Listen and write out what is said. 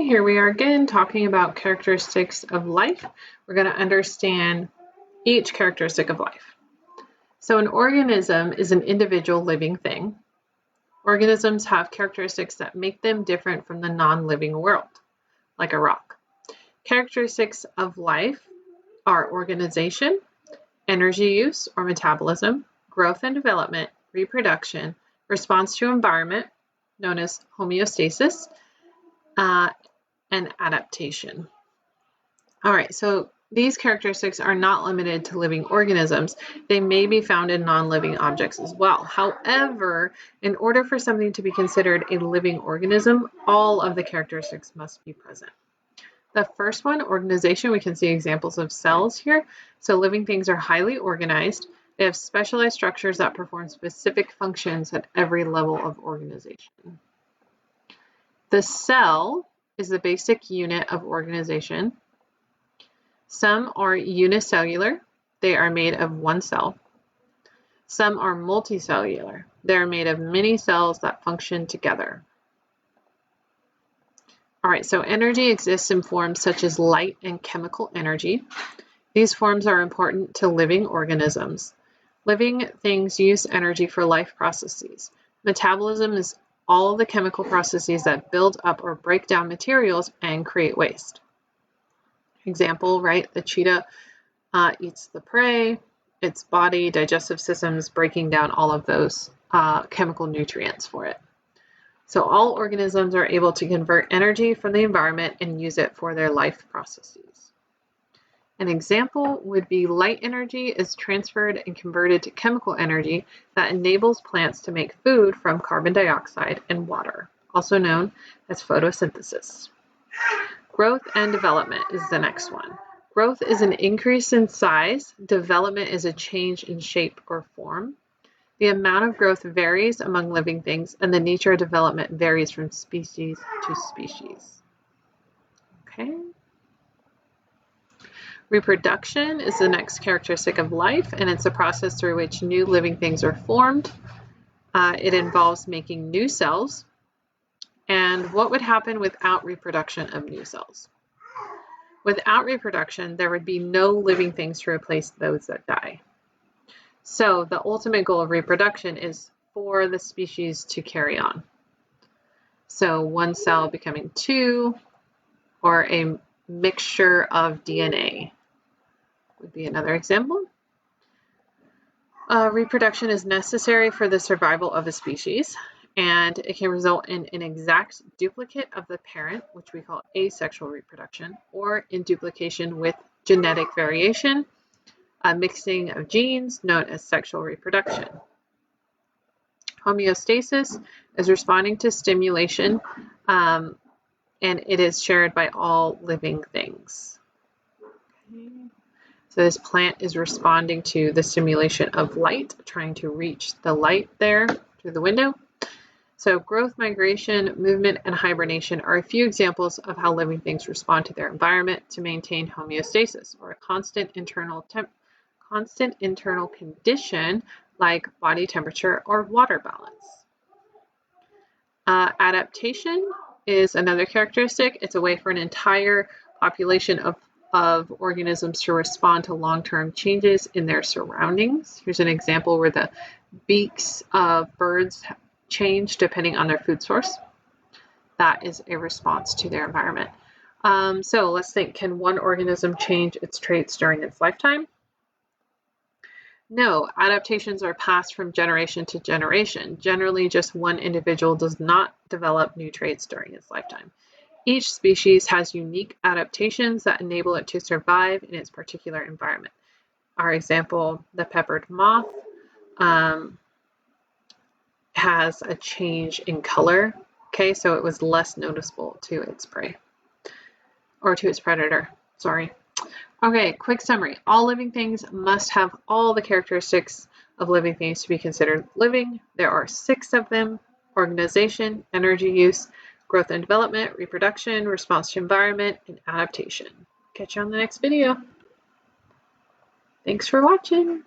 Here we are again talking about characteristics of life. We're going to understand each characteristic of life. So an organism is an individual living thing. Organisms have characteristics that make them different from the non-living world, like a rock. Characteristics of life are organization, energy use or metabolism, growth and development, reproduction, response to environment, known as homeostasis, and adaptation. All right, so these characteristics are not limited to living organisms. They may be found in non-living objects as well. However, in order for something to be considered a living organism, all of the characteristics must be present. The first one, organization, we can see examples of cells here. So living things are highly organized. They have specialized structures that perform specific functions at every level of organization. The cell is the basic unit of organization. Some are unicellular. They are made of one cell. Some are multicellular. They are made of many cells that function together. All right, so energy exists in forms such as light and chemical energy. These forms are important to living organisms. Living things use energy for life processes. Metabolism is all the chemical processes that build up or break down materials and create waste. Example, right? The cheetah eats the prey, its body, digestive systems breaking down all of those chemical nutrients for it. So all organisms are able to convert energy from the environment and use it for their life processes. An example would be light energy is transferred and converted to chemical energy that enables plants to make food from carbon dioxide and water, also known as photosynthesis. Growth and development is the next one. Growth is an increase in size. Development is a change in shape or form. The amount of growth varies among living things, and the nature of development varies from species to species. Okay. Reproduction is the next characteristic of life, and it's a process through which new living things are formed. It involves making new cells. And what would happen without reproduction of new cells? Without reproduction, there would be no living things to replace those that die. So the ultimate goal of reproduction is for the species to carry on. So one cell becoming two, or a mixture of DNA would be another example. Reproduction is necessary for the survival of a species, and it can result in an exact duplicate of the parent, which we call asexual reproduction, or in duplication with genetic variation, a mixing of genes known as sexual reproduction. Homeostasis is responding to stimulation, and it is shared by all living things. Okay. So this plant is responding to the stimulation of light, trying to reach the light there through the window. So growth, migration, movement, and hibernation are a few examples of how living things respond to their environment to maintain homeostasis, or a constant internal condition like body temperature or water balance. Adaptation is another characteristic. It's a way for an entire population of organisms to respond to long-term changes in their surroundings. Here's an example where the beaks of birds change depending on their food source. That is a response to their environment. So let's think, can one organism change its traits during its lifetime? No, adaptations are passed from generation to generation. Generally, just one individual does not develop new traits during its lifetime. Each species has unique adaptations that enable it to survive in its particular environment. Our example, the peppered moth has a change in color. Okay, so it was less noticeable to its prey, or to its predator, sorry. Okay, quick summary. All living things must have all the characteristics of living things to be considered living. There are 6 of them: organization, energy use, growth and development, reproduction, response to environment, and adaptation. Catch you on the next video. Thanks for watching.